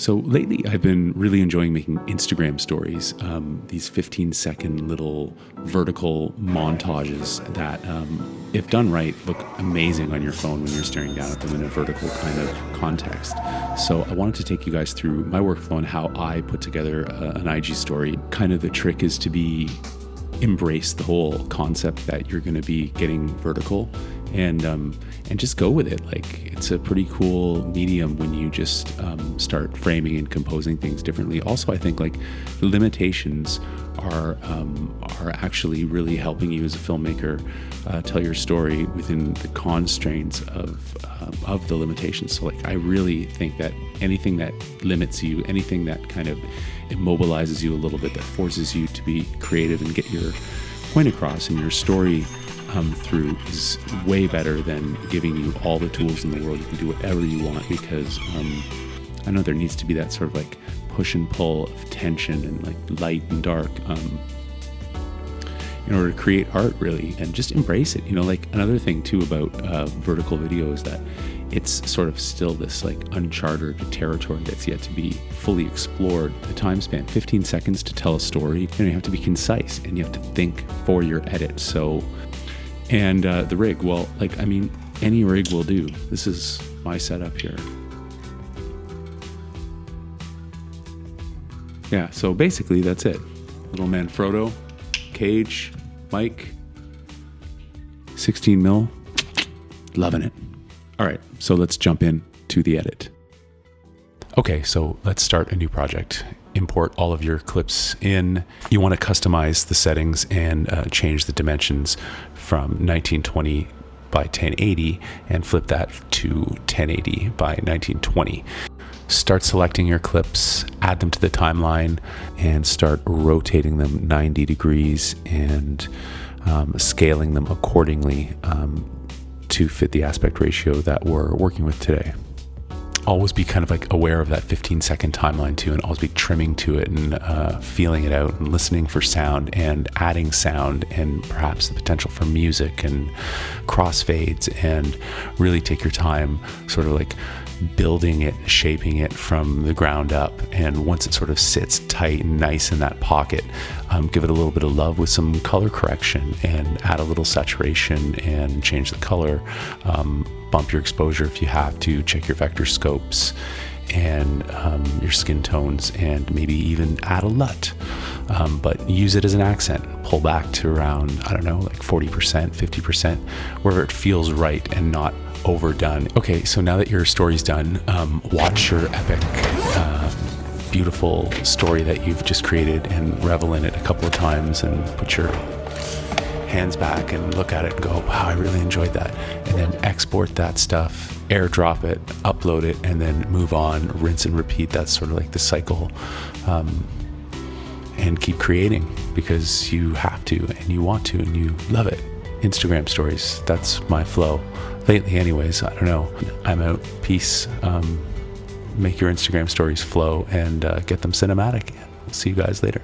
So lately, I've been really enjoying making Instagram stories, these 15-second little vertical montages that, if done right, look amazing on your phone when you're staring down at them in a vertical kind of context. So I wanted to take you guys through my workflow and how I put together an IG story. Kind of the trick is to embrace the whole concept that you're going to be getting vertical and just go with it. Like, it's a pretty cool medium when you just start framing and composing things differently. Also, I think like the limitations are actually really helping you as a filmmaker tell your story within the constraints of the limitations. So like, I really think that anything that limits you, anything that kind of immobilizes you a little bit, that forces you to be creative and get your point across and your story through, is way better than giving you all the tools in the world. You can do whatever you want, because I know there needs to be that sort of like push and pull of tension and like light and dark in order to create art, really, and just embrace it. You know, like another thing too about vertical video is that it's sort of still this like uncharted territory that's yet to be fully explored. The time span, 15 seconds to tell a story, and you have to be concise and you have to think for your edit. So, and the rig, well, like, I mean, any rig will do. This is my setup here. Yeah, so basically that's it. Little Manfrotto, cage, mic, 16 mil, loving it. All right, so let's jump in to the edit. Okay, so let's start a new project. Import all of your clips in. You want to customize the settings and change the dimensions from 1920 by 1080 and flip that to 1080 by 1920. Start selecting your clips, add them to the timeline, and start rotating them 90 degrees and scaling them accordingly to fit the aspect ratio that we're working with today. Always be kind of like aware of that 15-second timeline too, and always be trimming to it and feeling it out and listening for sound and adding sound and perhaps the potential for music and crossfades, and really take your time sort of like building it, shaping it from the ground up. And once it sort of sits tight and nice in that pocket, give it a little bit of love with some color correction and add a little saturation and change the color. Bump your exposure if you have to, check your vector scopes and your skin tones, and maybe even add a LUT. But use it as an accent. Pull back to around, I don't know, like 40%, 50%, wherever it feels right and not overdone. Okay, so now that your story's done, watch your epic, beautiful story that you've just created and revel in it a couple of times, and put your hands back and look at it and go, wow, I really enjoyed that. And then export that stuff, airdrop it, upload it, and then move on, rinse and repeat. That's sort of like the cycle. And keep creating, because you have to and you want to and you love it. Instagram stories, that's my flow. Lately anyways, I don't know. I'm out. Peace. Make your Instagram stories flow and get them cinematic. We'll see you guys later.